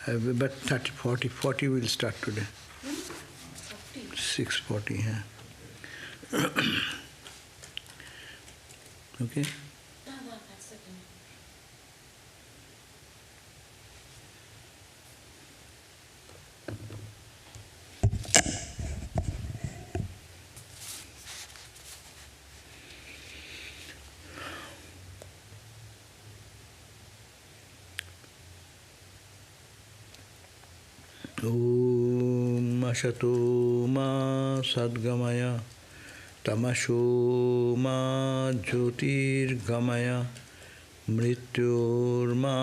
But 30, 40 will start today. 40. 6:40, yeah. Okay? That's okay. Om Ashato Ma Sadgamaya Tamasho Ma Jyotirgamaya Mrityorma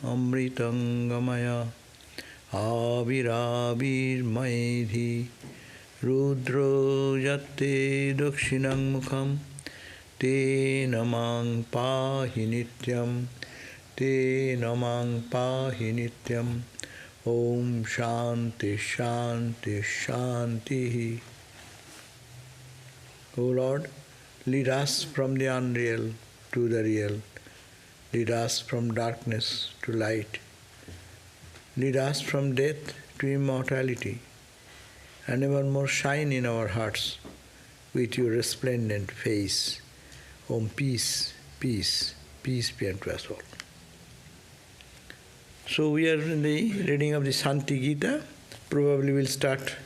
Amritangamaya Avirabir Maidhi Rudro Yatte Dakshinang Mukham Te Namang Pahi Nityam Te Namang Pahi Nityam Om Shanti Shanti Shanti. O Lord, lead us from the unreal to the real. Lead us from darkness to light. Lead us from death to immortality. And evermore shine in our hearts with your resplendent face. Om peace, peace, peace be unto us all. So we are in the reading of the Shanti Gita. Probably we'll start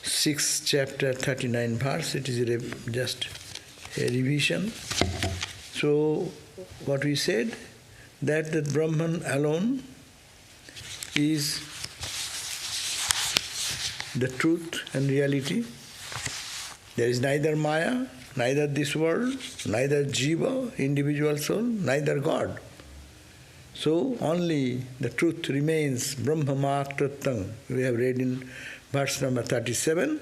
6th chapter, 39 verse. It is just a revision. So what we said, that the Brahman alone is the truth and reality. There is neither Maya, neither this world, neither Jiva, individual soul, neither God. So only the truth remains, Brahma Matrattang. We have read in verse number 37,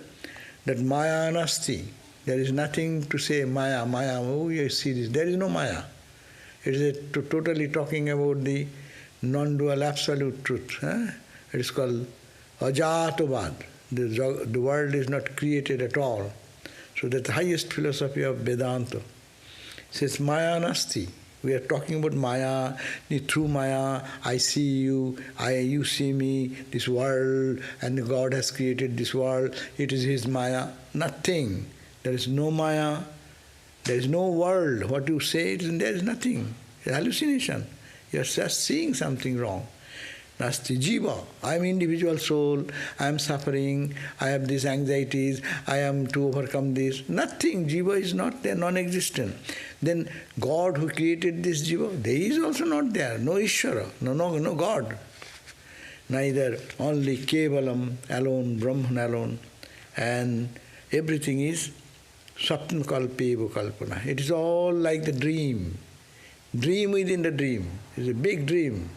that Maya Nasti. There is nothing to say Maya, Maya, oh you see this. There is no Maya. It is totally talking about the non-dual absolute truth. It is called Ajatavad. The world is not created at all. So that's the highest philosophy of Vedanta. It says Maya Nasti. We are talking about Maya, through Maya, I see you, you see me, this world, and God has created this world, it is His Maya. Nothing. There is no Maya, there is no world. What you say, there is nothing. It's hallucination. You are just seeing something wrong. Nasti Jiva. I am individual soul, I am suffering, I have these anxieties, I am to overcome this. Nothing. Jiva is not there, non-existent. Then God who created this Jiva, there is also not there. No Ishvara, no God. Neither, only Kevalam alone, Brahman alone. And everything is Sapna Kalpeva Kalpana. It is all like the dream. Dream within the dream. It is a big dream.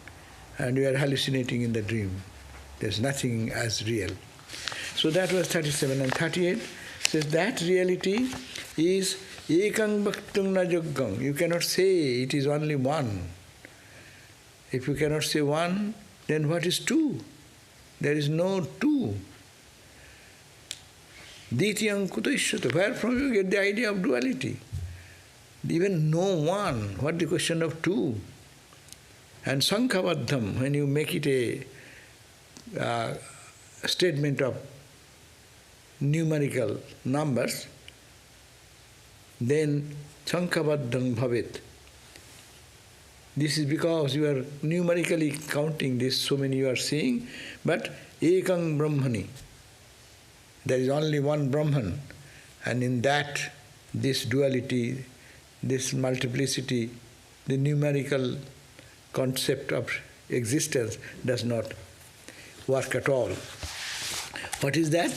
And we are hallucinating in the dream. There is nothing as real. So that was 37 and 38. Says that reality is ekang bhaktung na yoggam. You cannot say it is only one. If you cannot say one, then what is two? There is no two. Ditiyam kutashyata. Where from you get the idea of duality? Even no one. What the question of two? And Sankhavaddham, when you make it a statement of numerical numbers, then Sankhavaddham bhavet. This is because you are numerically counting this, so many you are seeing, but ekang brahmani. There is only one Brahman, and in that, this duality, this multiplicity, the numerical concept of existence does not work at all. What is that?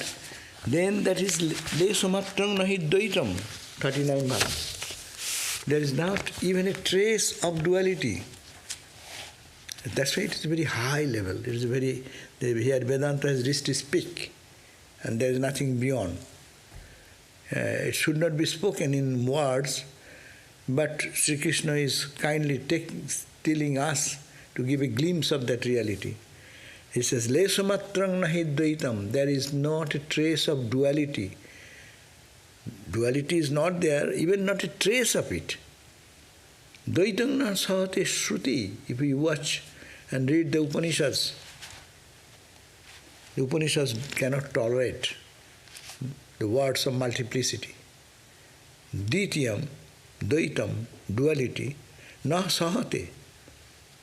Then that is lesumatrang nahi dvaitam, 39 verse. There is not even a trace of duality. That's why it is a very high level. It is a very, here Vedanta has reached its peak, and there is nothing beyond. It should not be spoken in words, but Sri Krishna is kindly telling us to give a glimpse of that reality. He says, Lesumatrang nahi dvaitam. There is not a trace of duality. Duality is not there, even not a trace of it. Dvaitam na sahate shruti. If you watch and read the Upanishads, The Upanishads cannot tolerate the words of multiplicity. Ditiyam, Dvaitam, duality, na sahate.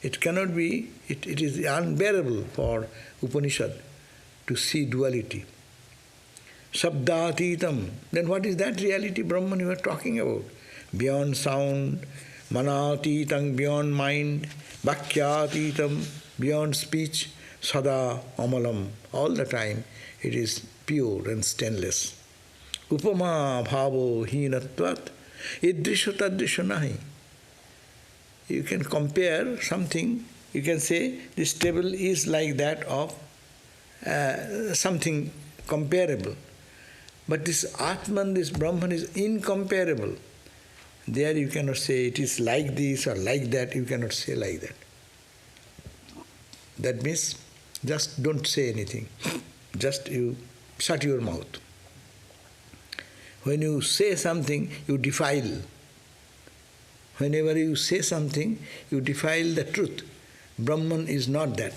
It cannot be, it is unbearable for Upanishad to see duality. Sabdatitam, then what is that reality, Brahman, you are talking about? Beyond sound, manatitam, beyond mind, bhakyatitam, beyond speech, sada amalam, all the time it is pure and stainless. Upama bhavo hinatvat, idrisha tadrisha nahi. You can compare something, you can say this table is like that of something comparable. But this Atman, this Brahman is incomparable. There you cannot say it is like this or like that, you cannot say like that. That means just don't say anything. Just you shut your mouth. When you say something, you defile. Whenever you say something, you defile the truth. Brahman is not that.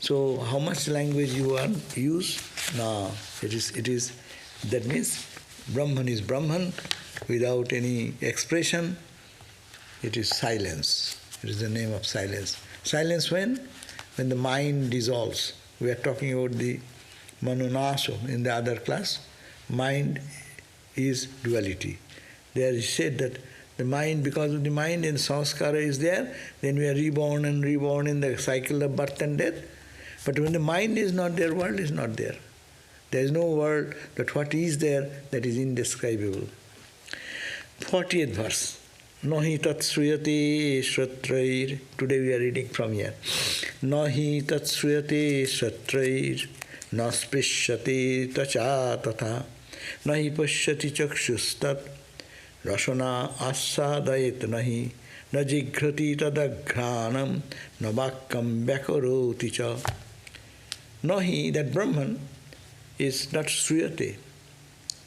So how much language you want use? No, it is that means Brahman is Brahman without any expression. It is silence. It is the name of silence. Silence when? When the mind dissolves. We are talking about the Manunasa in the other class. Mind is duality. There is said that the mind, because of the mind and sanskara is there, then we are reborn and reborn in the cycle of birth and death. But when the mind is not there, world is not there. There is no world, but what is there, that is indescribable. 40th verse. Nahi tat sruyate shatrair. Today we are reading from here. Nahi tat sruyate shatrair. Na sprishyate tacha tatha. Nahi pashyati chakshustat. Rasana asadayet nahi. Na jighrati tadaghranam. Na vakkam vyakaroti cha. Nahi, that Brahman, is not sruyate.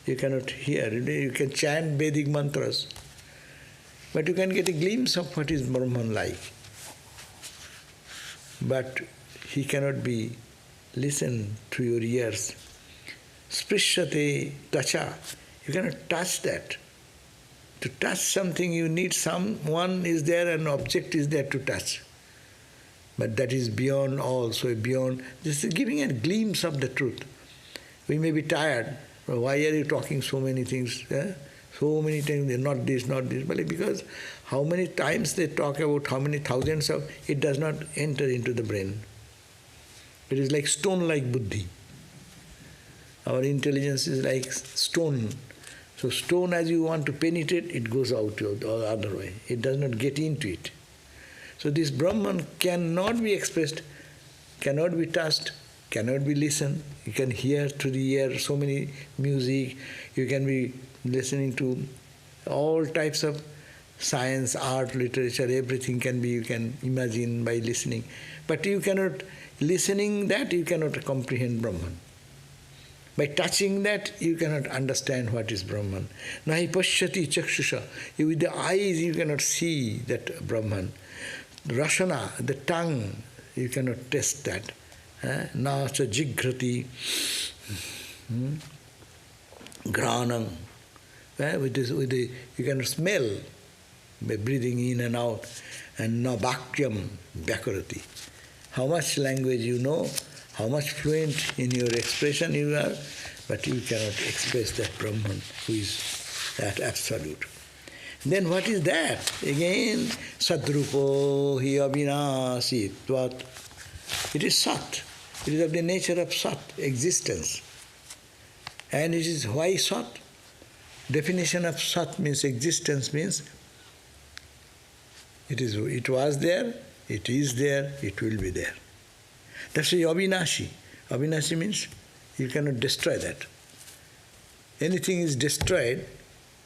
You cannot hear. You can chant Vedic mantras, but you can get a glimpse of what is Brahman like. But he cannot be listened to your ears. Sprishyate tacha. You cannot touch that. To touch something, you need someone is there, an object is there to touch. But that is beyond all, so beyond, this is giving a glimpse of the truth. We may be tired. Why are you talking so many things? So many times, not this, not this. But because how many times they talk about how many thousands of, it does not enter into the brain. It is like stone-like buddhi. Our intelligence is like stone. So stone, as you want to penetrate, it goes out the other way. It does not get into it. So this Brahman cannot be expressed, cannot be touched, cannot be listened. You can hear through the ear so many music. You can be listening to all types of science, art, literature, everything can be, you can imagine by listening. But you cannot, listening that, you cannot comprehend Brahman. By touching that, you cannot understand what is Brahman. Nahi pashyati chakshusha. With the eyes, you cannot see that Brahman. Rasana, the tongue, you cannot taste that. Na cha jighrati, granam. You cannot smell by breathing in and out. And na vakyam vyakarati. How much language you know, how much fluent in your expression you are, but you cannot express that Brahman who is that absolute. Then what is that? Again, sadrupo hi avinasi tvat. It is sat. It is of the nature of sat, existence. And it is why sat? Definition of sat means existence means it was there, it is there, it will be there. That's why avinashi. Avinashi means you cannot destroy that. Anything is destroyed,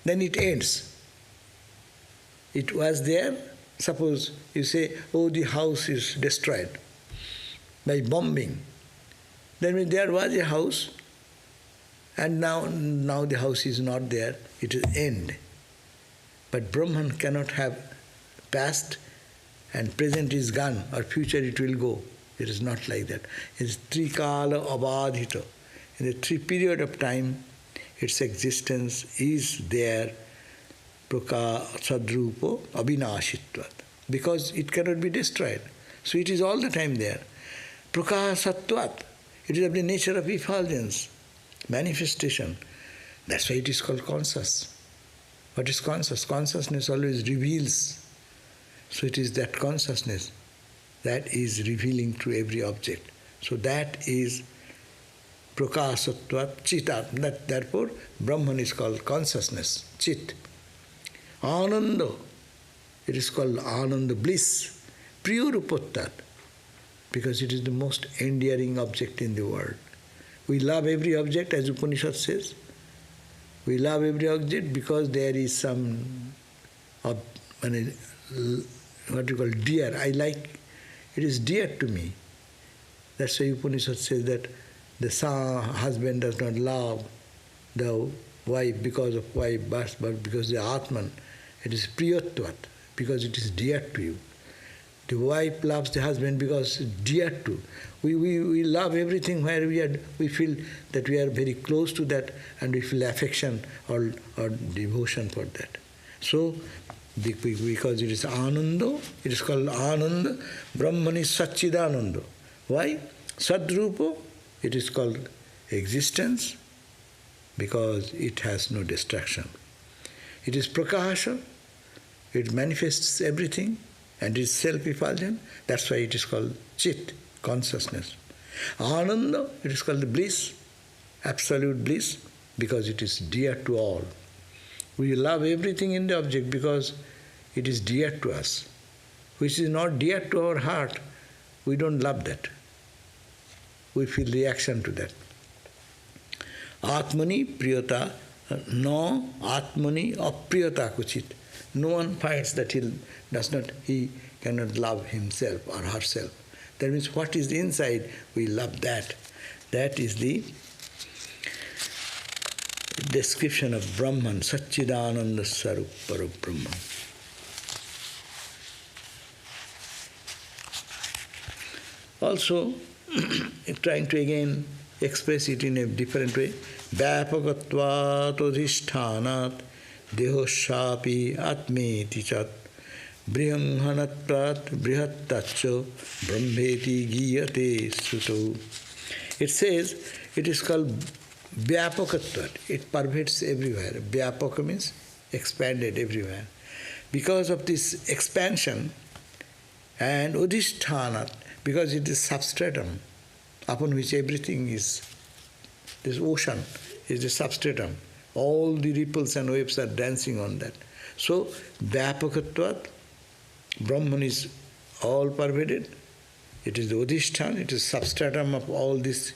then it ends. It was there. Suppose you say, oh, the house is destroyed by bombing. Then there was a house, and now the house is not there. It is end. But Brahman cannot have past and present is gone, or future it will go. It is not like that. It's trikala abadhita. In the 3 period of time, its existence is there, sadrupo abhinashitvat, because it cannot be destroyed. So it is all the time there. Prakasatvat, it is of the nature of effulgence, manifestation. That's why it is called conscious. What is conscious? Consciousness always reveals. So it is that consciousness that is revealing to every object. So that is prakasatvat chitat. Therefore, Brahman is called consciousness, chit. Ananda, it is called Ananda, bliss. Priyurupattat, because it is the most endearing object in the world. We love every object, as Upanishad says. We love every object because there is some, what you call, dear. I like, it is dear to me. That's why Upanishad says that the husband does not love the wife because of wife, but because the Atman. It is priyatvat, because it is dear to you. The wife loves the husband because it's dear to. We love everything where we feel that we are very close to that, and we feel affection or devotion for that. So, because it is Ananda, it is called Ananda, Brahman is Satchidananda. Why? Sadrupa, it is called existence, because it has no destruction. It is Prakasha, it manifests everything, and is self-effulgent. That's why it is called Chit, consciousness. Ananda, it is called the bliss, absolute bliss, because it is dear to all. We love everything in the object because it is dear to us. Which is not dear to our heart, we don't love that. We feel reaction to that. Atmani priyata, no atmani apriyata kuchit. No one finds that he cannot love himself or herself. That means what is inside, we love that. That is the description of Brahman, Satchidananda Sarup Parabrahman. Also, trying to again express it in a different way, Vyapakatvat adhishthanat dehoshapi atmeti chat brihanghanatprat brihattacho brahmeti giyate suto. It says, it is called Vyapakatvat. It pervades everywhere. Vyapaka means expanded everywhere. Because of this expansion, and adhishthanat, because it is substratum upon which everything is, this ocean is the substratum. All the ripples and waves are dancing on that. So, Vyapakatvat, Brahman is all pervaded. It is the adhisthana, it is substratum of all this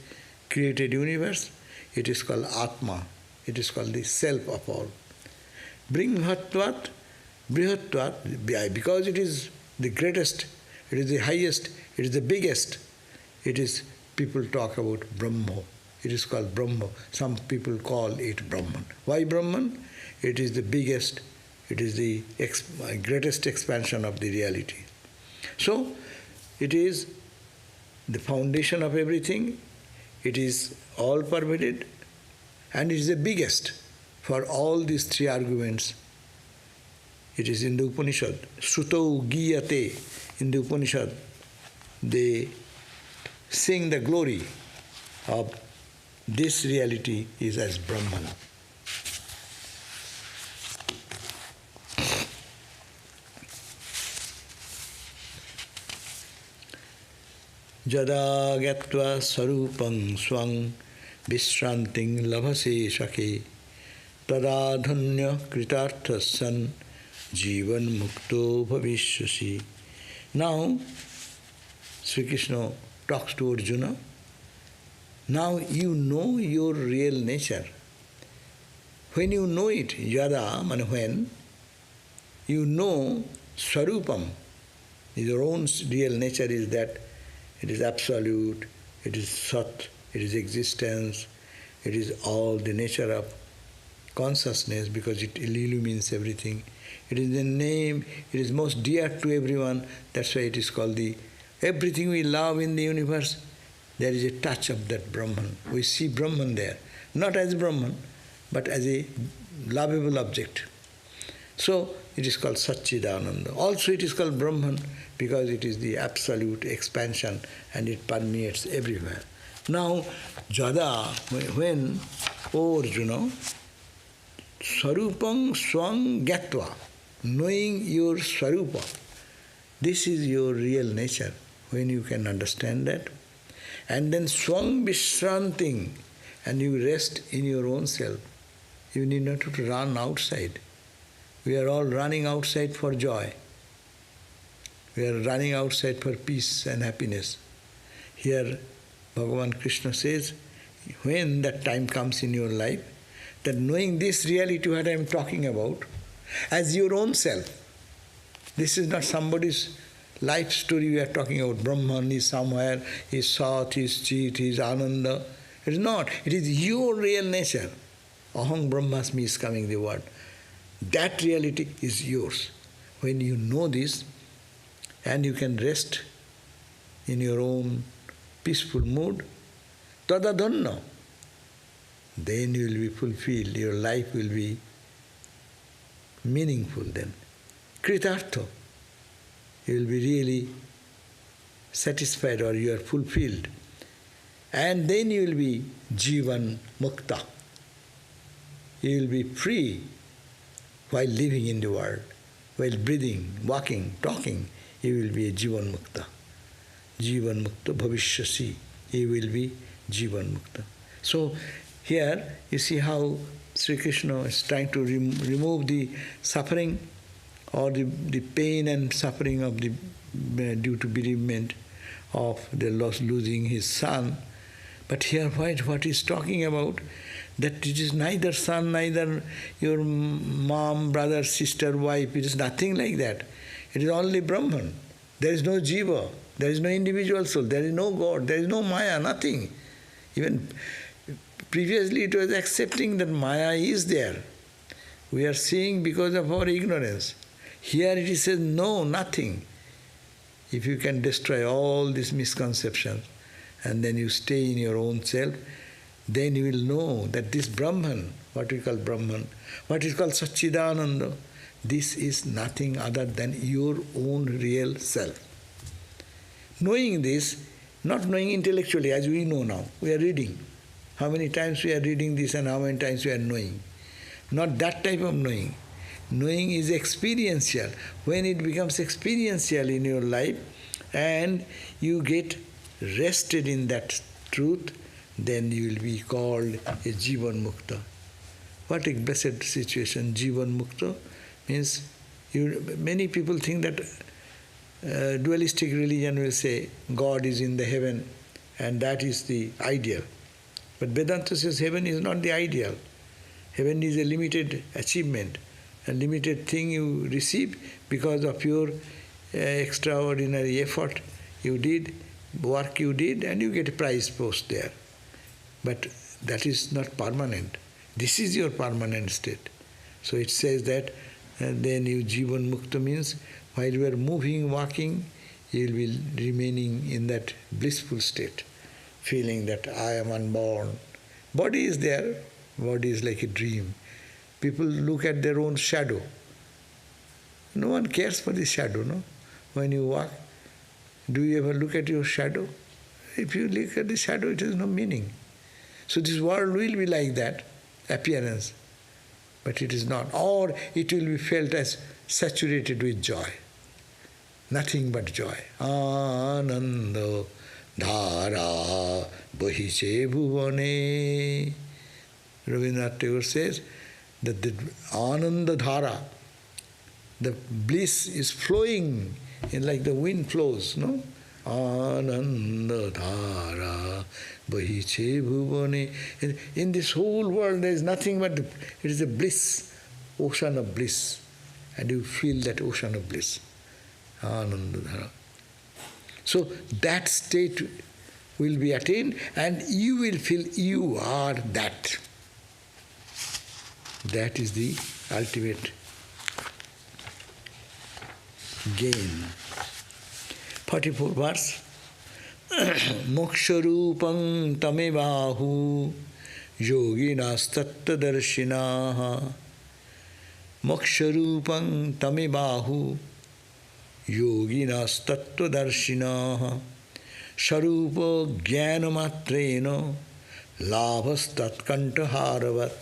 created universe. It is called Atma. It is called the self of all. Brihmatvat, Brihatvat, because it is the greatest, it is the highest, it is the biggest. It is, people talk about Brahma. It is called Brahma. Some people call it Brahman. Why Brahman? It is the biggest, it is the greatest expansion of the reality. So, it is the foundation of everything, it is all pervaded, and it is the biggest for all these 3 arguments. It is in the Upanishad. Sruto giyate. In the Upanishad, they sing the glory of this reality is as Brahman. Jada gatva sarupang swang vishranting labhase shake tadadhanya kritartha san jivan mukto bhavishyasi. Now, Sri Krishna talks to Arjuna. Now you know your real nature. When you know it, yada, when, you know Swarupam, your own real nature is that it is absolute, it is Sat, it is existence, it is all the nature of consciousness because it illumines everything. It is the name, it is most dear to everyone, that's why it is called the Everything we love in the universe, there is a touch of that Brahman. We see Brahman there, not as Brahman, but as a lovable object. So it is called Satchidananda. Also it is called Brahman because it is the absolute expansion and it permeates everywhere. Now, Jada, when, O Arjuna, Sarupang Swang Gatva, knowing your Sarupa, this is your real nature, when you can understand that. And then Swang Vishranting, and you rest in your own self. You need not to run outside. We are all running outside for joy. We are running outside for peace and happiness. Here, Bhagavan Krishna says, when that time comes in your life, that knowing this reality, what I am talking about, as your own self, this is not somebody's life story we are talking about. Brahman is somewhere, is Sat, is Chit, is Ananda. It is not. It is your real nature. Aham Brahmasmi is coming the word. That reality is yours. When you know this, and you can rest in your own peaceful mood, tadadhanna, then you will be fulfilled, your life will be meaningful then. Kritartha, you will be really satisfied or you are fulfilled. And then you will be Jivan Mukta. You will be free while living in the world, while breathing, walking, talking. You will be a Jivan Mukta. Jivan Mukta Bhavishyasi. You will be Jivan Mukta. So here you see how Sri Krishna is trying to remove the suffering or the pain and suffering of the due to bereavement of the loss, losing his son. But here what he's talking about, that it is neither son, neither your mom, brother, sister, wife, it is nothing like that. It is only Brahman. There is no jiva, there is no individual soul, there is no God, there is no Maya, nothing. Even previously it was accepting that Maya is there. We are seeing because of our ignorance. Here it says no, nothing. If you can destroy all these misconceptions and then you stay in your own self, then you will know that this Brahman, what we call Brahman, what is called Satchidananda, this is nothing other than your own real self. Knowing this, not knowing intellectually as we know now, we are reading. How many times we are reading this and how many times we are knowing. Not that type of knowing. Knowing is experiential. When it becomes experiential in your life and you get rested in that truth, then you will be called a Jivan Mukta. What a blessed situation, Jivan Mukta means. Many people think that dualistic religion will say God is in the heaven and that is the ideal. But Vedanta says heaven is not the ideal. Heaven is a limited achievement, a limited thing you receive because of your extraordinary effort you did, work you did, and you get a prize post there. But that is not permanent. This is your permanent state. So it says that then you Jivan Mukta means while you are moving, walking, you will be remaining in that blissful state, feeling that I am unborn. Body is there, body is like a dream. People look at their own shadow. No one cares for the shadow, no? When you walk, do you ever look at your shadow? If you look at the shadow, it has no meaning. So this world will be like that, appearance, but it is not. Or it will be felt as saturated with joy. Nothing but joy. Ananda dhara bahiche bhuvane. Rabindranath Tagore says that the Ananda dhara, the bliss is flowing in like the wind flows, no? Ananda dhara bahiche bhuvane. In this whole world there is nothing but, it is a bliss, ocean of bliss. And you feel that ocean of bliss. Ananda dhara. So that state will be attained and you will feel you are that. That is the ultimate gain. 44 verse. Moksharupam tamevahu yoginas tattadarshinaha. Moksharupam tamevahu yoginas tattadarshinaha. Sharupa jnanamatrena labhas tatkantaharavat.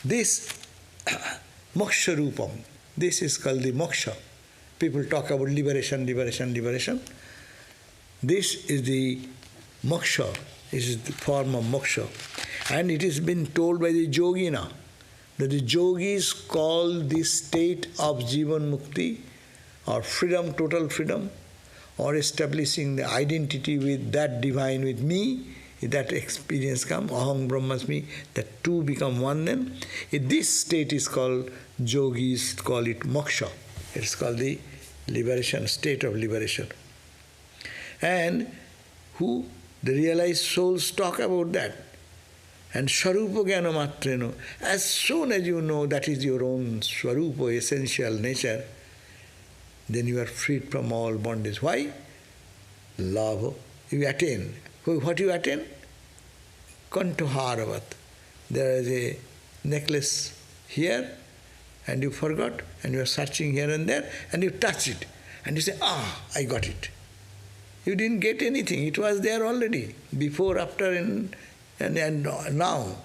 This moksharupam, this is called the moksha. People talk about liberation, liberation, liberation. This is the moksha. This is the form of moksha. And it has been told by the yogina that the yogis call this state of jivan mukti or freedom, total freedom, or establishing the identity with that divine, with me, if that experience comes, aham brahmasmi, that two become one then. This state is called, yogis call it moksha. It's called the liberation, state of liberation. And who? The realized souls talk about that. And Swarupa Jnanamatrena, as soon as you know that is your own Swarupa, essential nature, then you are freed from all bondage. Why? Love. You attain. What you attain? Kantaharavat. There is a necklace here, and you forgot, and you are searching here and there, and you touch it, and you say, I got it. You didn't get anything. It was there already, before, after, and now.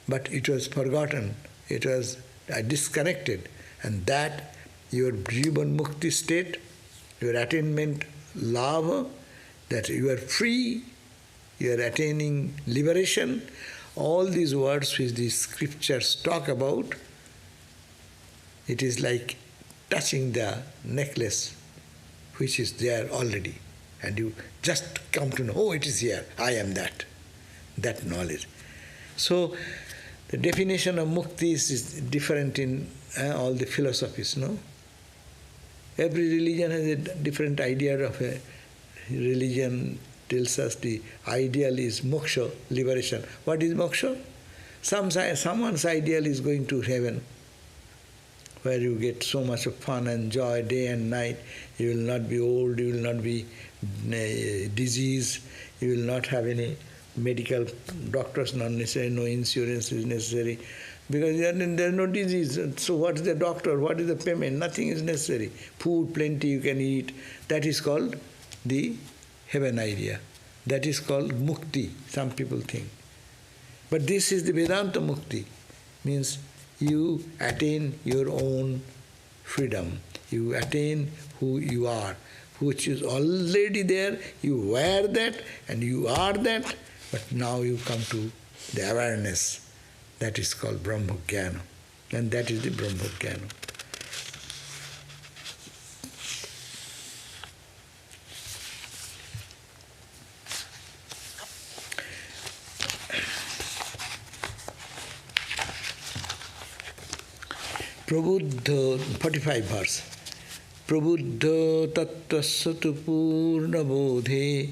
But it was forgotten. It was disconnected. And that, your Jivan Mukti state, your attainment, lava, that you are free, you are attaining liberation, all these words which the scriptures talk about, it is like touching the necklace which is there already. And you just come to know, oh, it is here, I am that. That knowledge. So, the definition of mukti is different in all the philosophies, no? Every religion has a different idea of a religion. Tells us the ideal is moksha, liberation. What is moksha? Someone's ideal is going to heaven, where you get so much of fun and joy day and night. You will not be old, you will not be diseased, you will not have any medical doctors not necessary, no insurance is necessary, because there is no disease. So what is the doctor? What is the payment? Nothing is necessary. Food plenty you can eat. That is called the heaven idea. That is called mukti, some people think. But this is the Vedanta mukti, means you attain your own freedom. You attain who you are, which is already there. You were that and you are that, but now you come to the awareness. That is called Brahma Jnana. And that is the Brahma Jnana. Prabuddha, 45 verse. Prabuddha tattvasya tu purna bodhe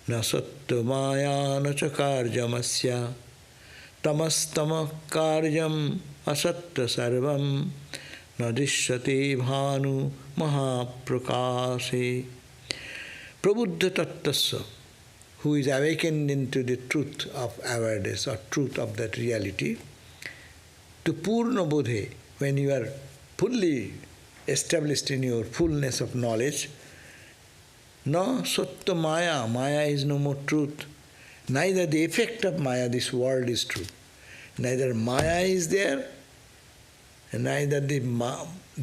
na sattva maya na cha karyamasya tamastama karyam asattva sarvam na dishyate bhanu mahaprakase. Prabuddha tattvasya, who is awakened into the truth of awareness or truth of that reality, to purna bodhe, when you are fully established in your fullness of knowledge, no sattva maya, maya is no more truth. Neither the effect of maya, this world, is true. Neither maya is there, and neither the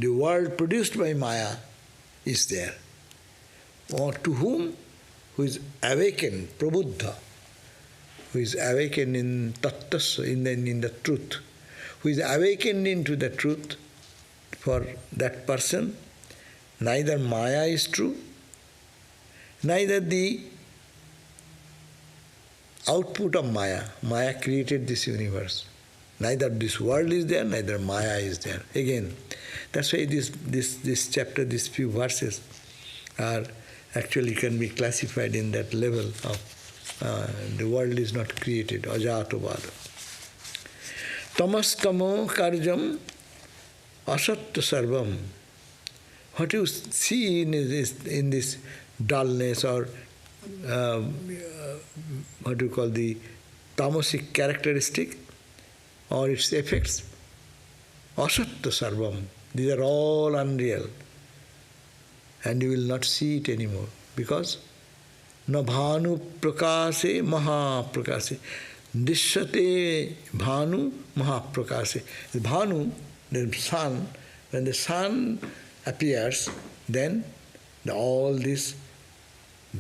world produced by maya is there. Or to whom? Who is awakened, prabuddha, who is awakened in tattvasya, in the truth, who is awakened into the truth, for that person, neither maya is true, neither the output of maya. Maya created this universe. Neither this world is there, neither maya is there. Again, that's why this chapter, these few verses are actually can be classified in that level of the world is not created, ajatovada. Tamastamo karjam asattva sarvam. What you see in this dullness or what do you call the tamasic characteristic or its effects. Asatta sarvam. These are all unreal. And you will not see it anymore. Because na bhanu prakase maha prakase. Dishate bhanu maha prakase. The bhanu, the sun, when the sun appears, then all this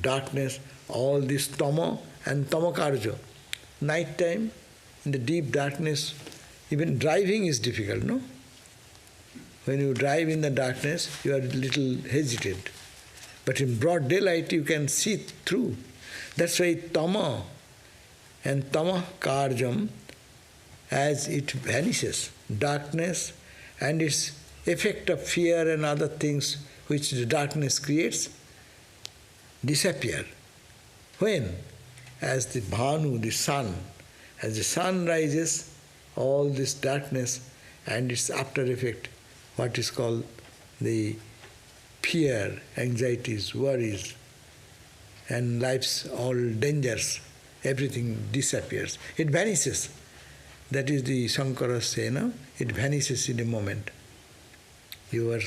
darkness, all this tama and tamakarja. Night time, in the deep darkness, even driving is difficult, no? When you drive in the darkness, you are a little hesitant. But in broad daylight, you can see through. That's why tama and tama karjam, as it vanishes, darkness and its effect of fear and other things which the darkness creates, disappear. When? As the bhanu, the sun, as the sun rises, all this darkness and its after effect, what is called the fear, anxieties, worries, and life's all dangers, everything disappears. It vanishes. That is the Shankara say, no? It vanishes in a moment. You are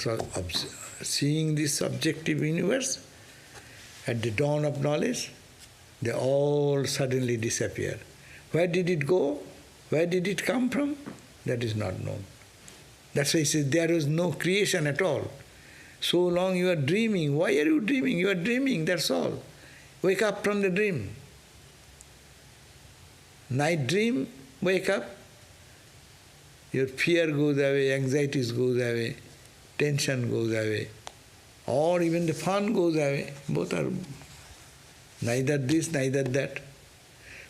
seeing this objective universe at the dawn of knowledge, they all suddenly disappear. Where did it go? Where did it come from? That is not known. That's why he says there was no creation at all. So long you are dreaming. Why are you dreaming? You are dreaming, that's all. Wake up from the dream. Night dream, wake up. Your fear goes away, anxieties goes away, tension goes away, or even the fun goes away. Both are neither this, neither that.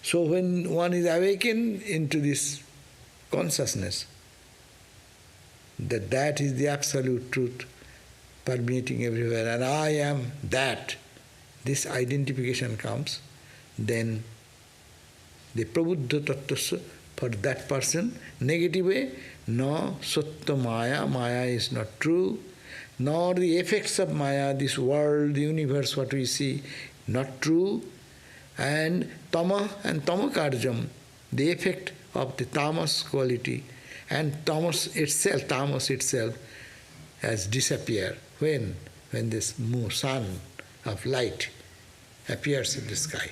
So when one is awakened into this consciousness, that is the absolute truth permeating everywhere, and I am that, this identification comes, then the prabuddha tattvasya, for that person, negative way, no sattva maya, maya is not true, nor the effects of maya, this world, the universe, what we see, not true, and tama and tamakarjam, the effect of the tamas quality, and tamas itself has disappeared. When? When this sun of light appears in the sky.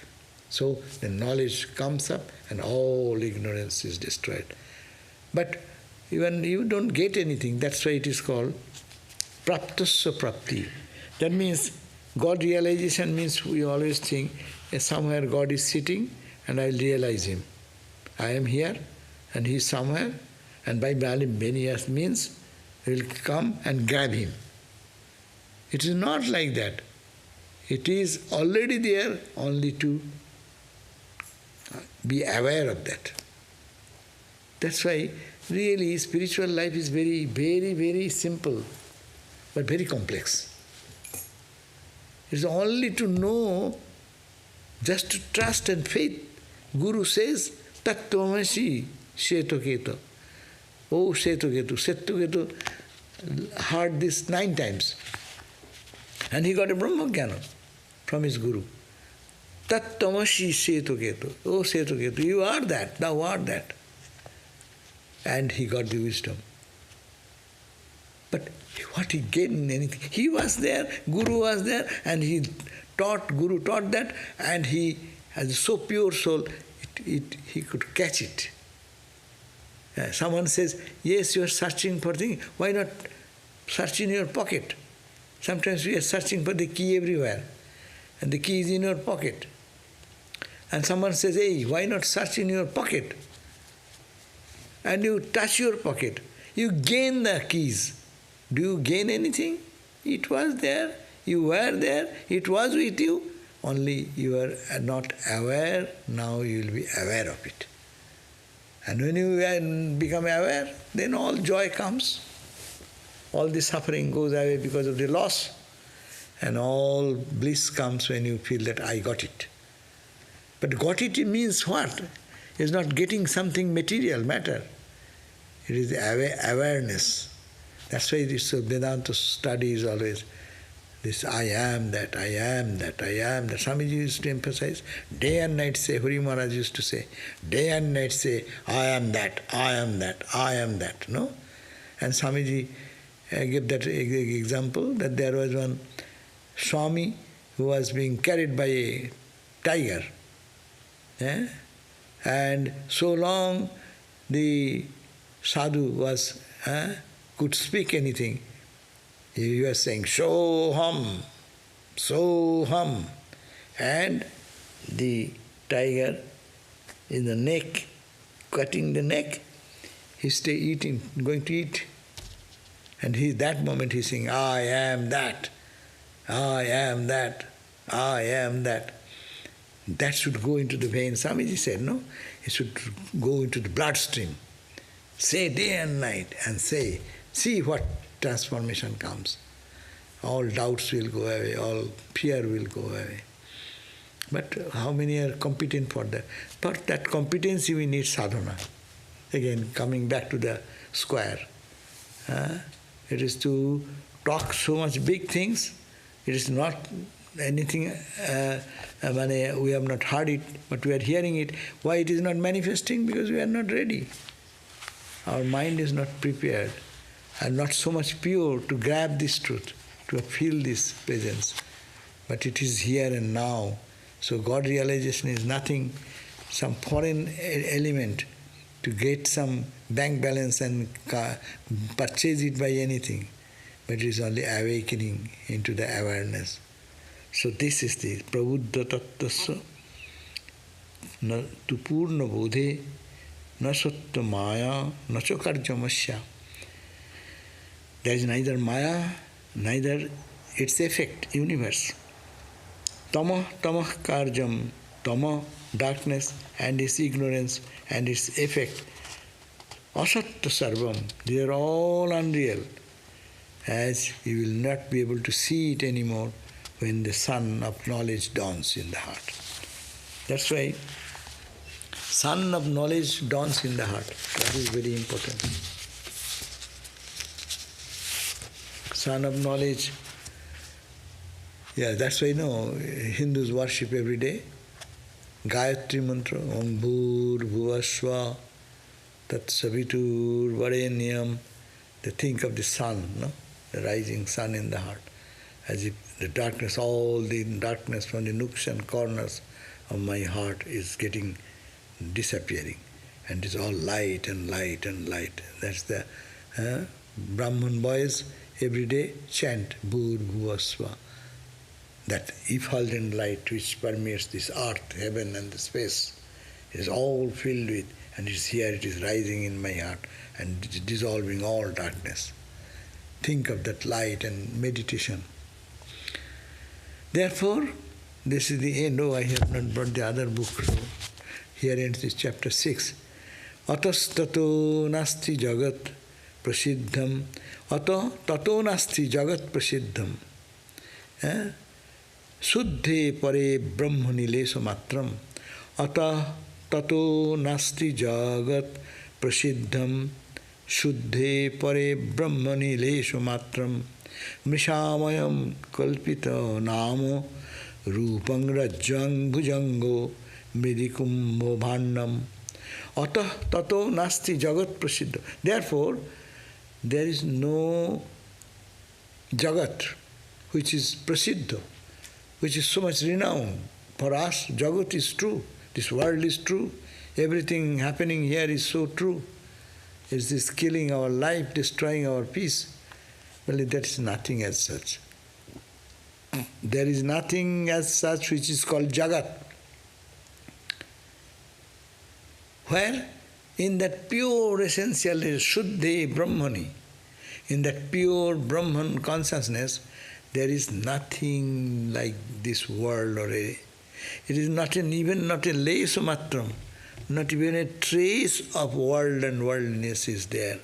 So the knowledge comes up and all ignorance is destroyed. But even you don't get anything, that's why it is called praptasya prapti. That means God realization means we always think somewhere God is sitting and I'll realize Him. I am here and He is somewhere, and by many years means we will come and grab Him. It is not like that. It is already there, only to be aware of that. That's why really spiritual life is very, very, very simple, but very complex. It's only to know, just to trust and faith. Guru says, Tattvamasi Shetoketo. Oh, Shetoketu. Shetoketu heard this 9 times. And he got a Brahma-jnana from his Guru. Tattvamasi Shetoketu. Oh, Shetoketu, you are that, thou art that. And he got the wisdom. But what he gained anything? He was there, Guru was there, and Guru taught that, and he has so pure soul, he could catch it. Someone says, yes, you are searching for things, why not search in your pocket? Sometimes we are searching for the key everywhere, and the key is in your pocket. And someone says, hey, why not search in your pocket? And you touch your pocket, you gain the keys. Do you gain anything? It was there, you were there, it was with you, only you are not aware, now you will be aware of it. And when you become aware, then all joy comes. All the suffering goes away because of the loss, and all bliss comes when you feel that I got it. But got it means what? It's not getting something material, matter. It is awareness. That's why this Vedanta study is always This I am that, I am that, I am that. Swamiji used to emphasize, day and night say, Hari Maharaj used to say, day and night say, I am that, I am that, I am that. No? And Swamiji gave that example that there was one Swami who was being carried by a tiger. And so long the sadhu was could speak anything. He was saying, Soham, Soham. And the tiger in the neck, cutting the neck, he stay eating, going to eat. And that moment he's saying, I am that, I am that, I am that. That should go into the vein. Swamiji said, no, it should go into the bloodstream. Say day and night and say, see what transformation comes. All doubts will go away, all fear will go away. But how many are competent for that? For that competency we need sadhana. Again, coming back to the square. It is to talk so much big things. It is not anything, we have not heard it, but we are hearing it. Why it is not manifesting? Because we are not ready. Our mind is not prepared and not so much pure to grab this truth, to feel this presence. But it is here and now. So God realization is nothing, some foreign element to get some bank balance and purchase it by anything. But it is only awakening into the awareness. So this is the prabuddha tattasya tu purna bodhe na sattva maya na cha karjamasya. There is neither maya, neither its effect, universe. Tama karjam, tama, darkness, and its ignorance and its effect. Asatta sarvam, they are all unreal, as you will not be able to see it anymore when the sun of knowledge dawns in the heart. That's why sun of knowledge dawns in the heart. That is very important. Sun of knowledge. Yeah, that's why Hindus worship every day. Gayatri mantra, Om Bhur Bhuvasva Tat Savitur Varenyam. They think of the sun, the rising sun in the heart, as if the darkness, all the darkness from the nooks and corners of my heart is getting disappearing, and it's all light and light and light. That's the Brahman boys every day chant Bhur Bhuvasva. That effulgent light which permeates this earth, heaven and the space is all filled with, and it's here, it is rising in my heart and dissolving all darkness. Think of that light and meditation. Therefore, this is the end. I have not brought the other book. So here ends this chapter 6. Atas tato nasti jagat prasiddham. Ato tato nasti jagat prasiddham. Suddhe pare brahmani lesha matram. Ata tato nasti jagat prasiddham. Suddhe pare brahmani lesha matram. Mishamayam kalpita namo rupang rajjang bhujango medikumbo bhandam. Ata tato nasti jagat prasiddham. Therefore, there is no jagat which is prasiddha, which is so much renowned. For us, Jagat is true. This world is true. Everything happening here is so true. Is this killing our life, destroying our peace? Well, that is nothing as such. There is nothing as such which is called Jagat. Where? In that pure essential Shuddhe Brahmani, in that pure Brahman consciousness, there is nothing like this world it is not even not a lesha matram, not even a trace of world and worldliness is there.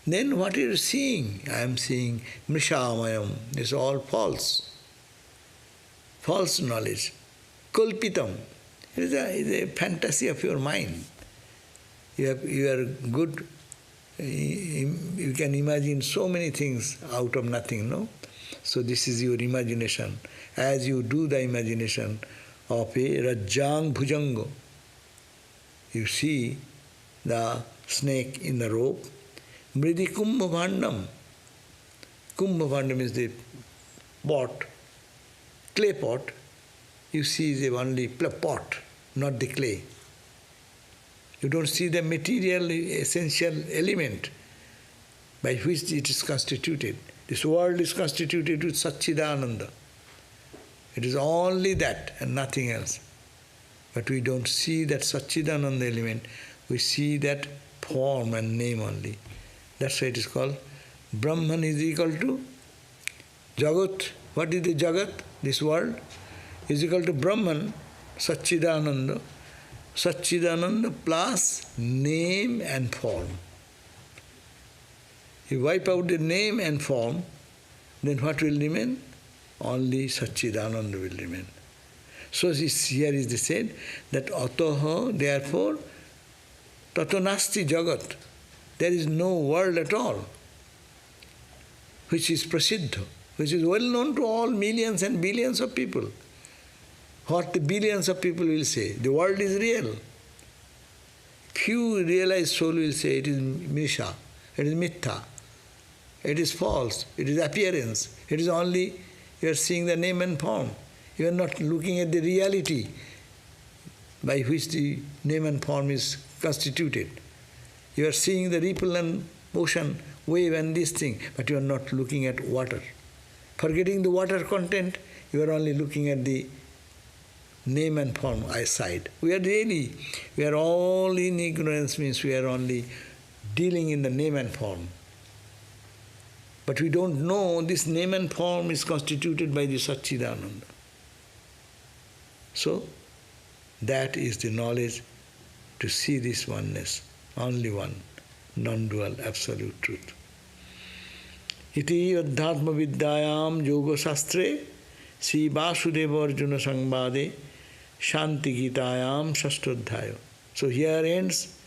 Then what are you seeing? I am seeing Mrishamayam. It's all false. False knowledge. Kulpitam. It is a fantasy of your mind. You are good. You can imagine so many things out of nothing, no? So this is your imagination. As you do the imagination of a Rajjang Bhujango, you see the snake in the rope. Mridi Kumbha Bhandam. Kumbha Bhandam is the pot, clay pot. You see the only pot, not the clay. You don't see the material essential element by which it is constituted. This world is constituted with Satchidananda. It is only that and nothing else. But we don't see that Satchidananda element. We see that form and name only. That's why it is called Brahman is equal to Jagat. What is the Jagat? This world is equal to Brahman, Satchidananda. Satchidananda plus name and form. You wipe out the name and form, then what will remain? Only Satchidananda will remain. So here is the said that Ataha, therefore, Tato Nasti Jagat. There is no world at all which is prasiddha, which is well known to all millions and billions of people. What the billions of people will say, the world is real. Few realized soul will say it is misha, it is mittha, it is false, it is appearance, it is only you are seeing the name and form. You are not looking at the reality by which the name and form is constituted. You are seeing the ripple and motion, wave and this thing, but you are not looking at water. Forgetting the water content, you are only looking at the name and form side. We are all in ignorance, means we are only dealing in the name and form. But we don't know this name and form is constituted by the Satchidananda. So, that is the knowledge to see this oneness, only one, non-dual, absolute truth. Iti Adhyatma Vidyayam Yoga Shastre Sri Vasudeva Arjuna Sangbade Shanti Gitayam Shastodhaya. So here ends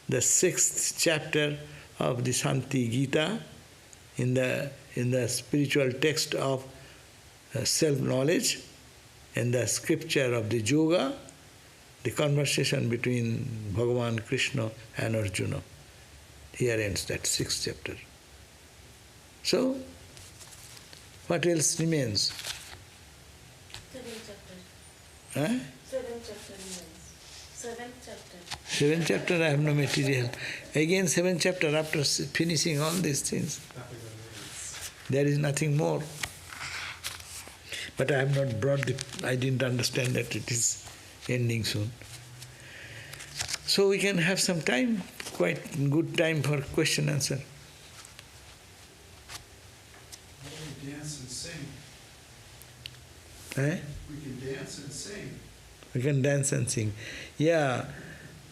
the 6th chapter of the Shanti Gita in the spiritual text of self-knowledge, in the scripture of the yoga, the conversation between Bhagavan Krishna and Arjuna. Here ends that 6th chapter. So, what else remains? 7th chapter. Huh? 7th chapter remains. 7th chapter. 7th chapter I have no material. Again 7th chapter after finishing all these things. There is nothing more. But I have not brought I didn't understand that it is ending soon. So we can have some time, quite good time for question answer. We can dance and sing. Eh? We can dance and sing. We can dance and sing. Yeah,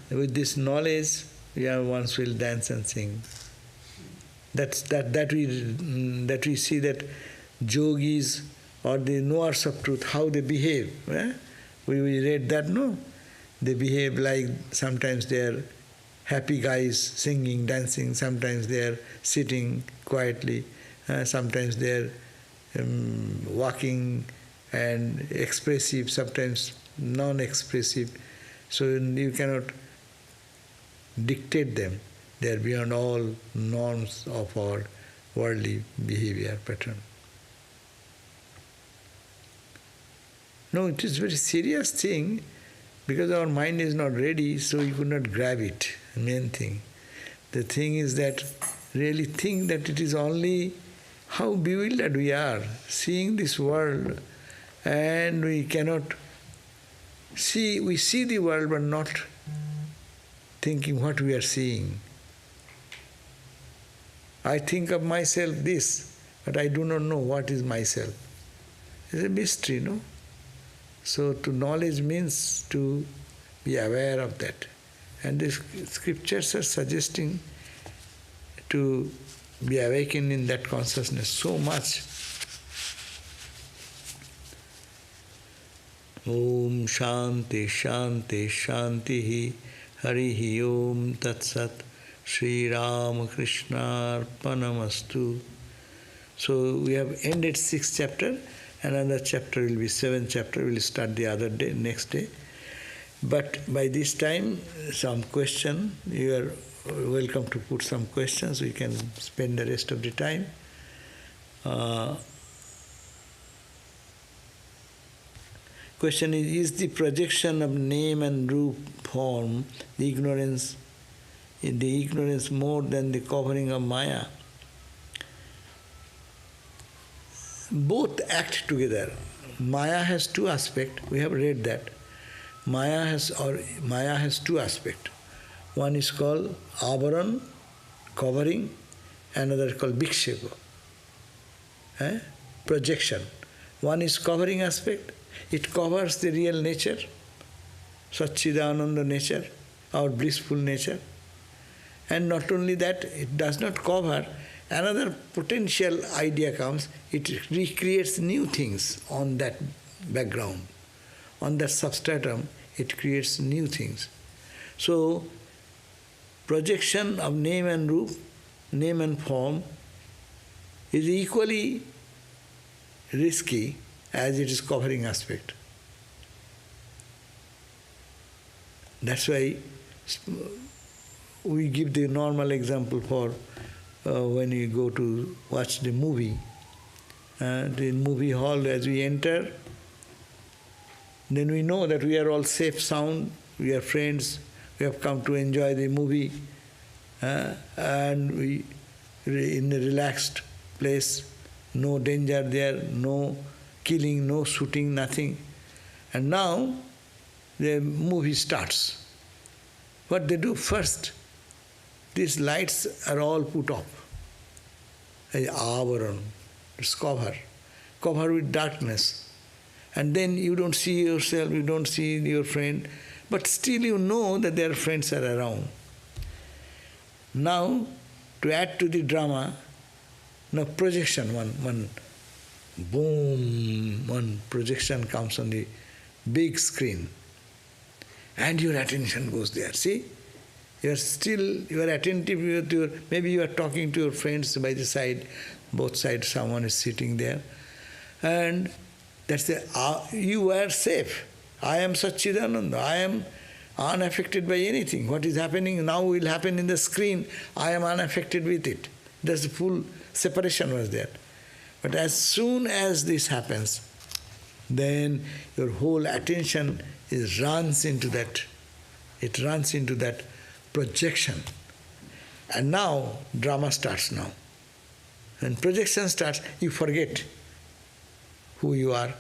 with this knowledge, once we'll dance and sing. That we see that yogis or the knowers of truth, how they behave. Eh? We read that, no? They behave like sometimes they are happy guys singing, dancing, sometimes they are sitting quietly, sometimes they are walking and expressive, sometimes non-expressive. So you cannot dictate them. They are beyond all norms of our worldly behavior pattern. No, it is a very serious thing because our mind is not ready, so we could not grab it, main thing. The thing is that really think that it is only how bewildered we are seeing this world, and we cannot see, we see the world but not thinking what we are seeing. I think of myself this, but I do not know what is myself. It's a mystery, no? So to knowledge means to be aware of that. And the scriptures are suggesting to be awakened in that consciousness so much. Om Shanti Shanti Shanti Harihi Om Tat Sat Sri Ramakrishna Arpanamastu So we have ended 6th chapter, another chapter will be 7th chapter, we will start the other day, next day. But by this time, some question, you are welcome to put some questions, we can spend the rest of the time. Question is the projection of name and roop form, the ignorance more than the covering of Maya? Both act together. Maya has two aspects, we have read that. Maya has two aspects. One is called avaran, covering, another is called vikshepa, projection. One is covering aspect, it covers the real nature, Satchidananda nature, our blissful nature. And not only that, it does not cover, another potential idea comes, it recreates new things on that background. On that substratum, it creates new things. So, projection of name and roop, name and form, is equally risky as it is covering aspect. That's why we give the normal example for when you go to watch the movie. The movie hall, as we enter, then we know that we are all safe, sound, we are friends, we have come to enjoy the movie, and we in a relaxed place, no danger there, no killing, no shooting, nothing. And now the movie starts. What they do first, these lights are all put off. Avaran, it's cover with darkness. And then you don't see yourself, you don't see your friend, but still you know that their friends are around. Now, to add to the drama, now projection, one boom, one projection comes on the big screen. And your attention goes there, see? You are attentive with your, maybe you are talking to your friends by the side, both sides someone is sitting there. And that's you are safe. I am Satchidananda. I am unaffected by anything. What is happening now will happen in the screen. I am unaffected with it. That's the full separation was there. But as soon as this happens, then your whole attention runs into that. It runs into that projection. And now drama starts now. When projection starts, you forget who you are.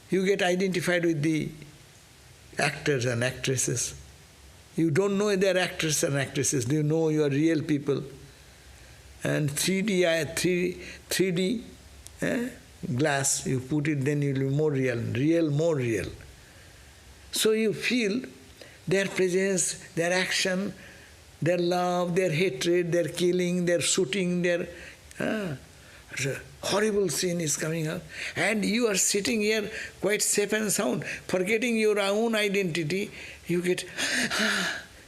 You get identified with the actors and actresses. You don't know they are actors and actresses. You know you are real people. And 3D glass, you put it, then you will be more real, more real. So you feel their presence, their action, their love, their hatred, their killing, their shooting, their horrible scene is coming up. And you are sitting here quite safe and sound, forgetting your own identity. You get,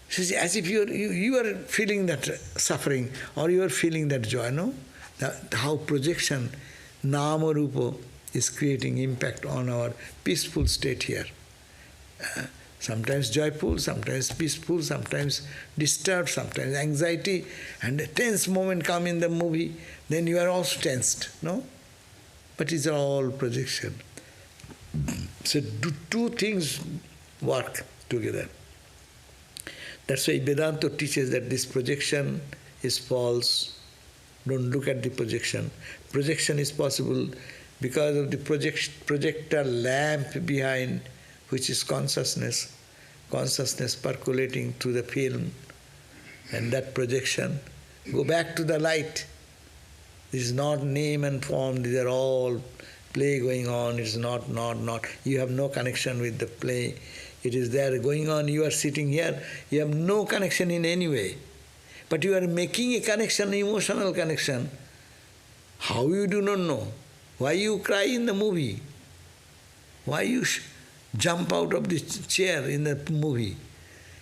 as if you are feeling that suffering or you are feeling that joy, no? How projection, nama rupa, is creating impact on our peaceful state here. Sometimes joyful, sometimes peaceful, sometimes disturbed, sometimes anxiety, and a tense moment come in the movie, then you are also tensed, no? But it's all projection. So two things work together. That's why Vedanta teaches that this projection is false. Don't look at the projection. Projection is possible because of the projector lamp behind, which is consciousness percolating through the film, and that projection. Go back to the light. This is not name and form, these are all play going on, it is not. You have no connection with the play. It is there going on, you are sitting here, you have no connection in any way. But you are making a connection, emotional connection. How you do not know? Why you cry in the movie? Why you jump out of the chair in the movie?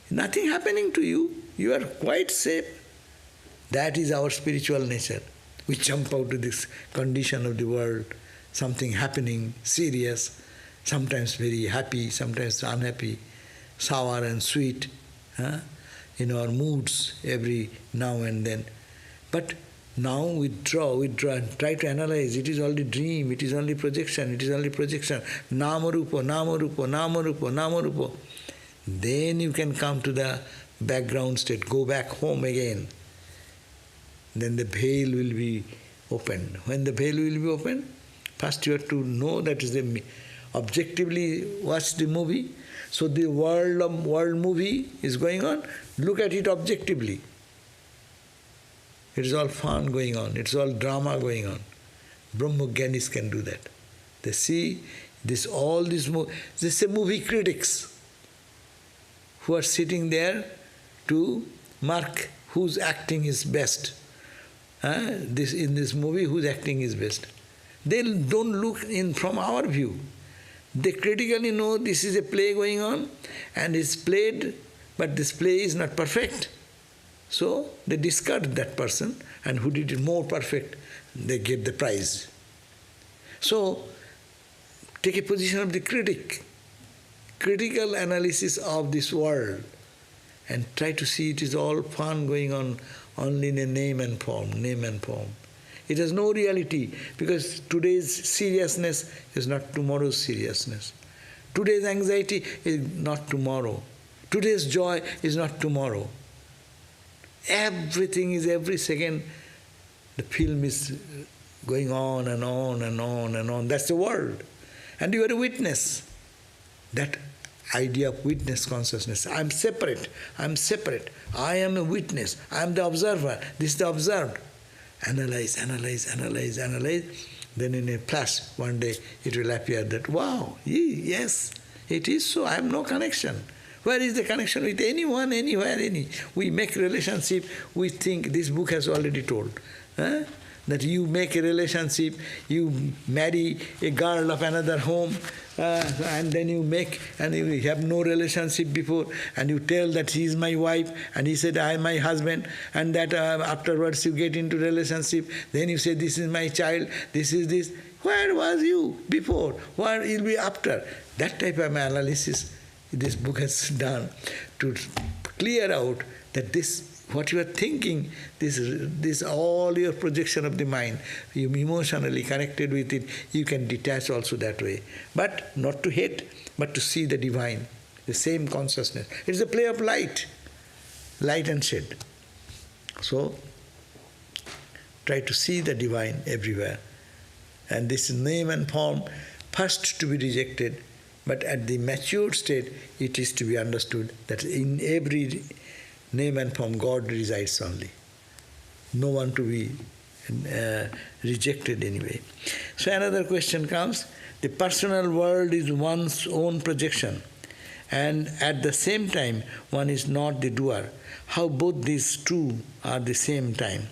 Nothing happening to you. You are quite safe. That is our spiritual nature. We jump out of this condition of the world, something happening, serious, sometimes very happy, sometimes unhappy, sour and sweet, in our moods every now and then. But now withdraw and try to analyze. It is only dream, it is only projection, it is only projection. Namarupa, namarupa, namarupa, namarupa. Then you can come to the background state, go back home again. Then the veil will be opened. When the veil will be opened, first you have to know that is the objectively watch the movie. So the world movie is going on. Look at it objectively. It is all fun going on. It's all drama going on. Brahmogyanis can do that. They see this movie critics who are sitting there to mark whose acting is best. In this movie, whose acting is best. They don't look in from our view. They critically know this is a play going on and it's played, but this play is not perfect. So they discard that person, and who did it more perfect, they get the prize. So take a position of the critic, critical analysis of this world, and try to see it is all fun going on only in a name and form. It has no reality, because today's seriousness is not tomorrow's seriousness. Today's anxiety is not tomorrow. Today's joy is not tomorrow. Everything is every second. The film is going on and on and on and on. That's the world. And you are a witness. That idea of witness consciousness. I'm separate. I am a witness. I am the observer. This is the observed. Analyze. Then in a flash, one day, it will appear that, wow, yes, it is so. I have no connection. Where is the connection with anyone, anywhere, any? We make relationship, we think, this book has already told, that you make a relationship, you marry a girl of another home, and then you have no relationship before, and you tell that he is my wife, and he said, I am my husband, and that afterwards you get into relationship, then you say, this is my child, this is this. Where was you before? Where will be after? That type of analysis this book has done to clear out that this, what you are thinking, this all your projection of the mind, you emotionally connected with it, you can detach also that way. But not to hate, but to see the divine, the same consciousness. It's a play of light and shade. So, try to see the divine everywhere. And this name and form, first to be rejected, but at the matured state, it is to be understood that in every name and form, God resides only. No one to be rejected anyway. So another question comes, the personal world is one's own projection, and at the same time, one is not the doer. How both these two are the same time?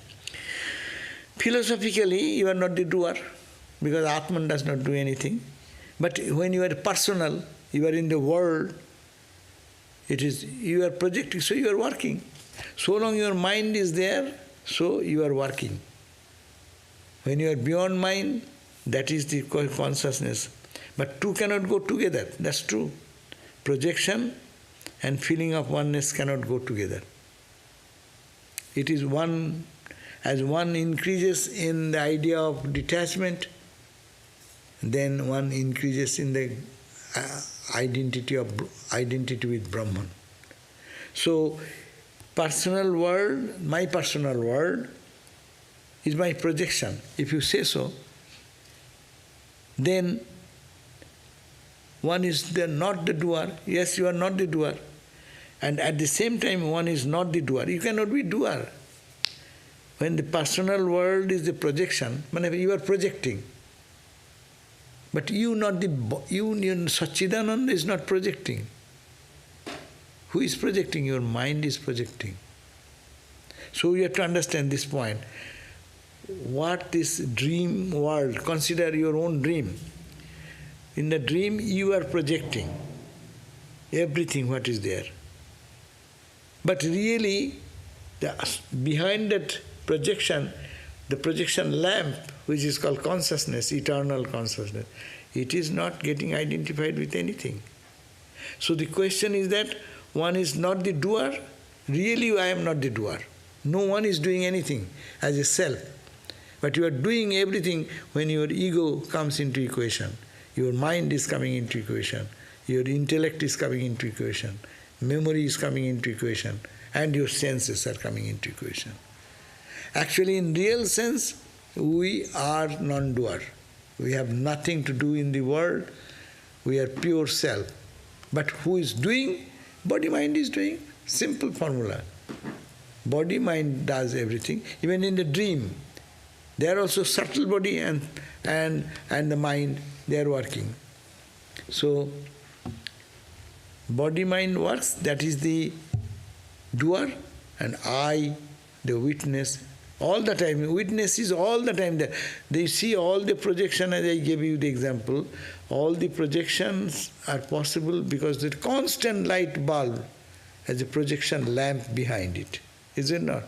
Philosophically, you are not the doer, because Atman does not do anything. But when you are personal, you are in the world, you are projecting, so you are working. So long your mind is there, so you are working. When you are beyond mind, that is the consciousness. But two cannot go together, that's true. Projection and feeling of oneness cannot go together. It is one, as one increases in the idea of detachment, then one increases in the identity with Brahman. So, personal world, my personal world, is my projection. If you say so, then one is not the doer. Yes, you are not the doer. And at the same time, one is not the doer. You cannot be doer. When the personal world is the projection, whenever you are projecting, but Satchidananda is not projecting. Who is projecting? Your mind is projecting. So you have to understand this point. What is dream world? Consider your own dream. In the dream, you are projecting everything what is there. But really, behind that projection, the projection lamp, which is called consciousness, eternal consciousness, it is not getting identified with anything. So the question is that one is not the doer. Really, I am not the doer. No one is doing anything as a self. But you are doing everything when your ego comes into equation. Your mind is coming into equation. Your intellect is coming into equation. Memory is coming into equation. And your senses are coming into equation. Actually, in real sense, we are non-doer. We have nothing to do in the world. We are pure self. But who is doing? Body-mind is doing. Simple formula. Body-mind does everything. Even in the dream, they are also subtle body and the mind, they are working. So, body-mind works, that is the doer, and I, the witness, all the time. Witness is all the time there. They see all the projection, as I gave you the example, all the projections are possible because the constant light bulb has a projection lamp behind it. Is it not?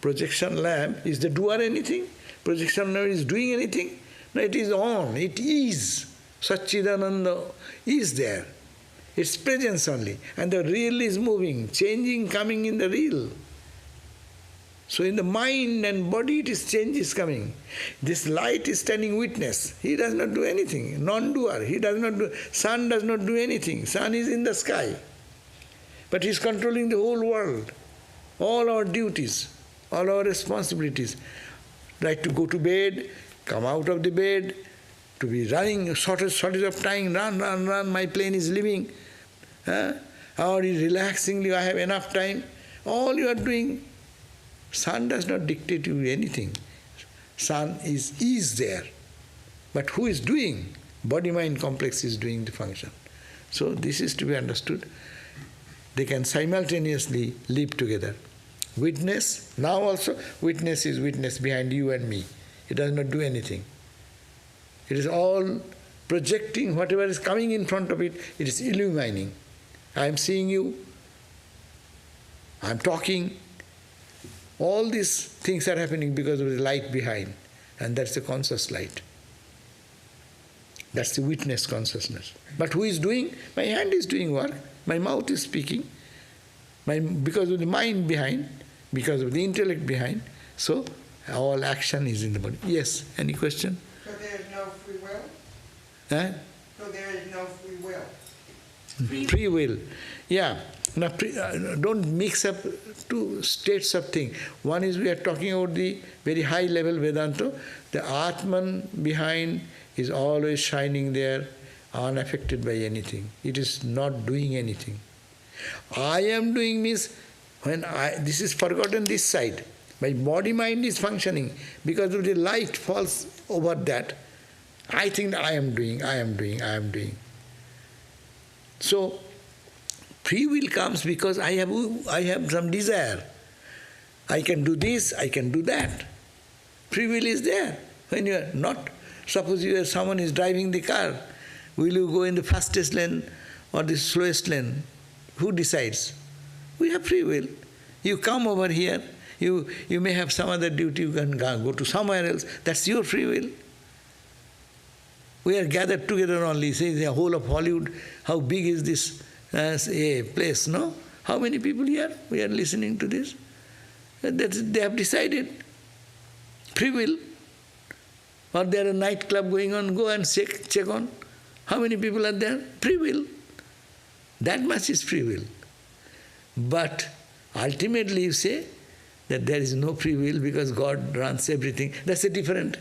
Projection lamp, is the doer anything? Projection lamp is doing anything? No, it is on, it is. Satchidananda is there. Its presence only. And the real is moving, changing, coming in the real. So in the mind and body, it is change is coming. This light is standing witness. He does not do anything. Non-doer. He does not do. Sun does not do anything. Sun is in the sky. But he is controlling the whole world. All our duties, all our responsibilities. Like to go to bed, come out of the bed, to be running shortest of time, run, my plane is leaving. Or relaxingly, I have enough time. All you are doing, sun does not dictate you anything. Sun is there. But who is doing? Body-mind complex is doing the function. So this is to be understood. They can simultaneously live together. Witness, now also, witness is witness behind you and me. It does not do anything. It is all projecting whatever is coming in front of it, it is illumining. I am seeing you, I am talking. All these things are happening because of the light behind. And that's the conscious light. That's the witness consciousness. But who is doing? My hand is doing work. My mouth is speaking. Because of the mind behind, because of the intellect behind. So, all action is in the body. Yes, any question? So there is no free will? So there is no free will? Free will. Yeah. Now, don't mix up two states of things. One is we are talking about the very high level Vedanta. The Atman behind is always shining there, unaffected by anything. It is not doing anything. I am doing means when this is forgotten this side. My body-mind is functioning. Because of the light falls over that, I think that I am doing. So, free will comes because I have some desire. I can do this, I can do that. Free will is there. When you are not, suppose someone is driving the car, will you go in the fastest lane or the slowest lane? Who decides? We have free will. You come over here, you may have some other duty, you can go to somewhere else. That's your free will. We are gathered together only, say the whole of Hollywood, how big is this a place, no? How many people here? We are listening to this. They have decided. Free will. Or there are a nightclub going on, go and check on. How many people are there? Free will. That much is free will. But ultimately you say that there is no free will because God runs everything. That's a different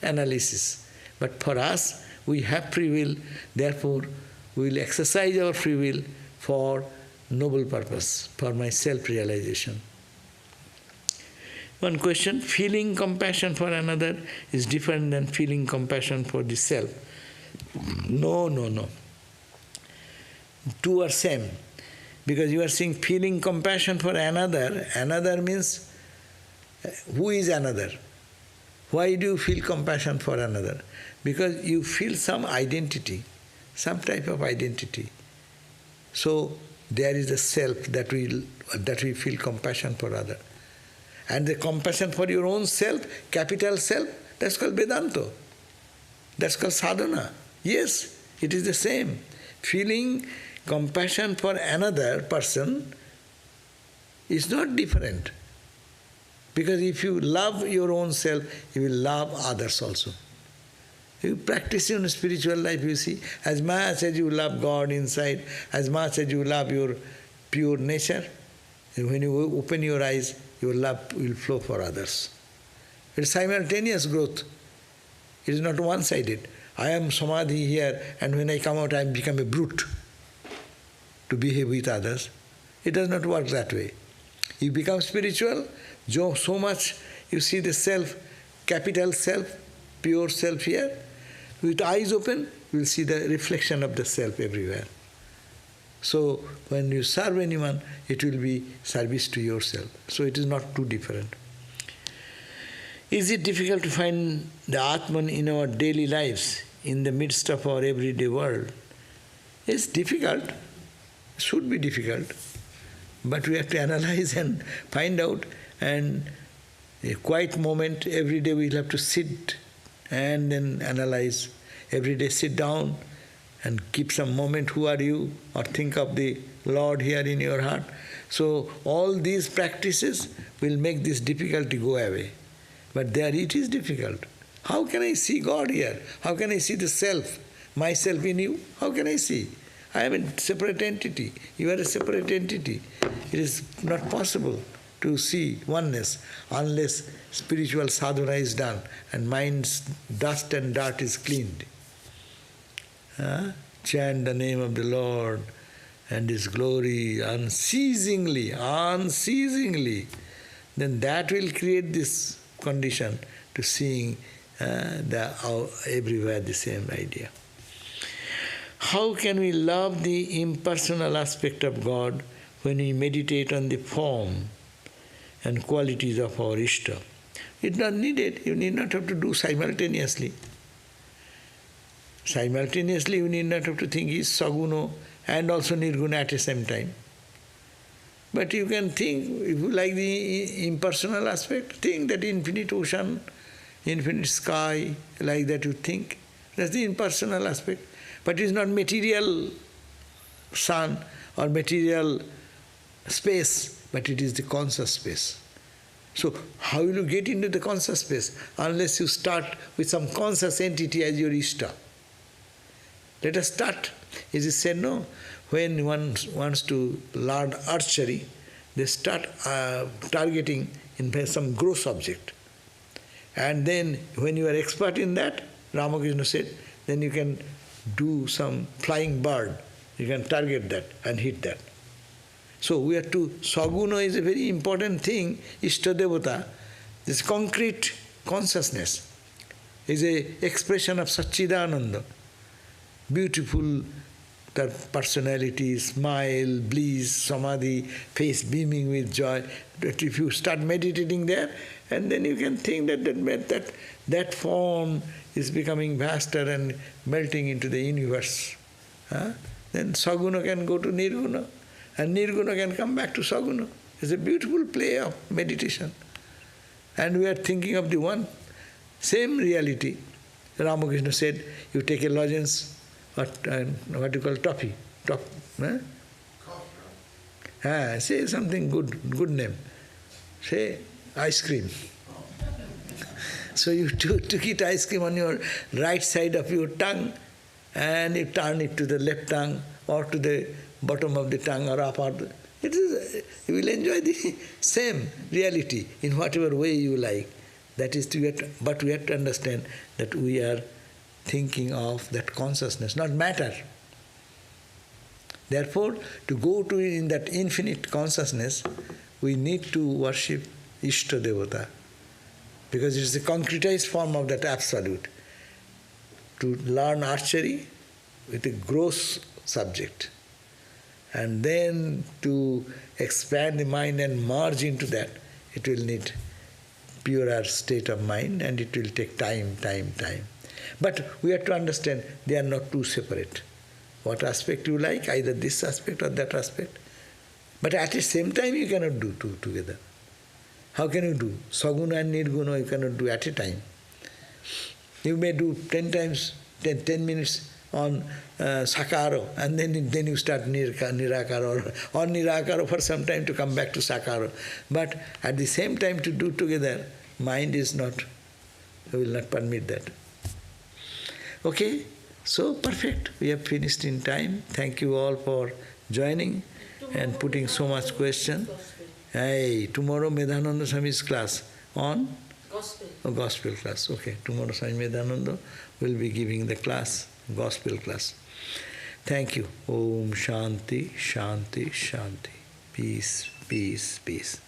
analysis. But for us, we have free will, therefore we will exercise our free will for noble purpose, for my self-realization. One question, feeling compassion for another is different than feeling compassion for the self. No. Two are same. Because you are saying feeling compassion for another, another means who is another? Why do you feel compassion for another? Because you feel some identity, some type of identity. So there is a self that we feel compassion for other. And the compassion for your own self, capital self, that's called Vedanta. That's called sadhana. Yes, it is the same. Feeling compassion for another person is not different. Because if you love your own self, you will love others also. You practice in spiritual life, you see, as much as you love God inside, as much as you love your pure nature, when you open your eyes, your love will flow for others. It's simultaneous growth. It is not one-sided. I am samadhi here, and when I come out, I become a brute to behave with others. It does not work that way. You become spiritual, so much you see the self, capital self, pure self here. With eyes open, you will see the reflection of the self everywhere. So when you serve anyone, it will be service to yourself. So it is not too different. Is it difficult to find the Atman in our daily lives, in the midst of our everyday world? It's difficult, should be difficult, but we have to analyze and find out, and a quiet moment, every day we'll have to sit and then analyze. Every day sit down and keep some moment, who are you, or think of the Lord here in your heart. So all these practices will make this difficulty go away. But there it is difficult. How can I see God here? How can I see the self, myself in you? How can I see? I am a separate entity. You are a separate entity. It is not possible to see oneness unless spiritual sadhana is done and mind's dust and dirt is cleaned. Chant the name of the Lord and His glory unceasingly, then that will create this condition to seeing everywhere the same idea. How can we love the impersonal aspect of God when we meditate on the form and qualities of our Ishta? It's not needed. You need not have to do simultaneously. Simultaneously, you need not have to think He is Saguno and also Nirguna at the same time. But you can think, if you like the impersonal aspect, think that infinite ocean, infinite sky, like that you think. That's the impersonal aspect. But it is not material sun or material space, but it is the conscious space. So how will you get into the conscious space unless you start with some conscious entity as your Ishta? Let us start. It is said, no, when one wants to learn archery, they start targeting in some gross object. And then when you are expert in that, Ramakrishna said, then you can do some flying bird. You can target that and hit that. So we have to, Saguna is a very important thing, Ishta Devata, this concrete consciousness is an expression of Satchidananda. Beautiful, that personality, smile, bliss, samadhi, face beaming with joy. But if you start meditating there, and then you can think that form is becoming vaster and melting into the universe. Then Saguna can go to Nirguna, and Nirguna can come back to Saguna. It's a beautiful play of meditation. And we are thinking of the one same reality. Ramakrishna said, you take a lozenge, what you call toffee. Say something good name. Say ice cream. So you took it ice cream on your right side of your tongue and you turn it to the left tongue or to the bottom of the tongue or up. You will enjoy the same reality in whatever way you like. That is, but we have to understand that we are thinking of that consciousness, not matter. Therefore, to go to in that infinite consciousness, we need to worship Ishta Devata, because it is the concretized form of that absolute. To learn archery with a gross subject, and then to expand the mind and merge into that, it will need purer state of mind, and it will take time. But we have to understand they are not two separate. What aspect you like, either this aspect or that aspect. But at the same time you cannot do two together. How can you do? Saguna and Nirguna you cannot do at a time. You may do 10 times, 10 minutes on Sakara, and then you start Nirakara or Nirakara for some time to come back to Sakara. But at the same time to do together, mind is not, will not permit that. Okay? So perfect. We have finished in time. Thank you all for joining and putting so much question. Hey, tomorrow Medhananda Swami's class on? Gospel. Oh, gospel class. Okay. Tomorrow Swami Medhananda will be giving the class, gospel class. Thank you. Om Shanti, Shanti, Shanti. Peace, peace, peace.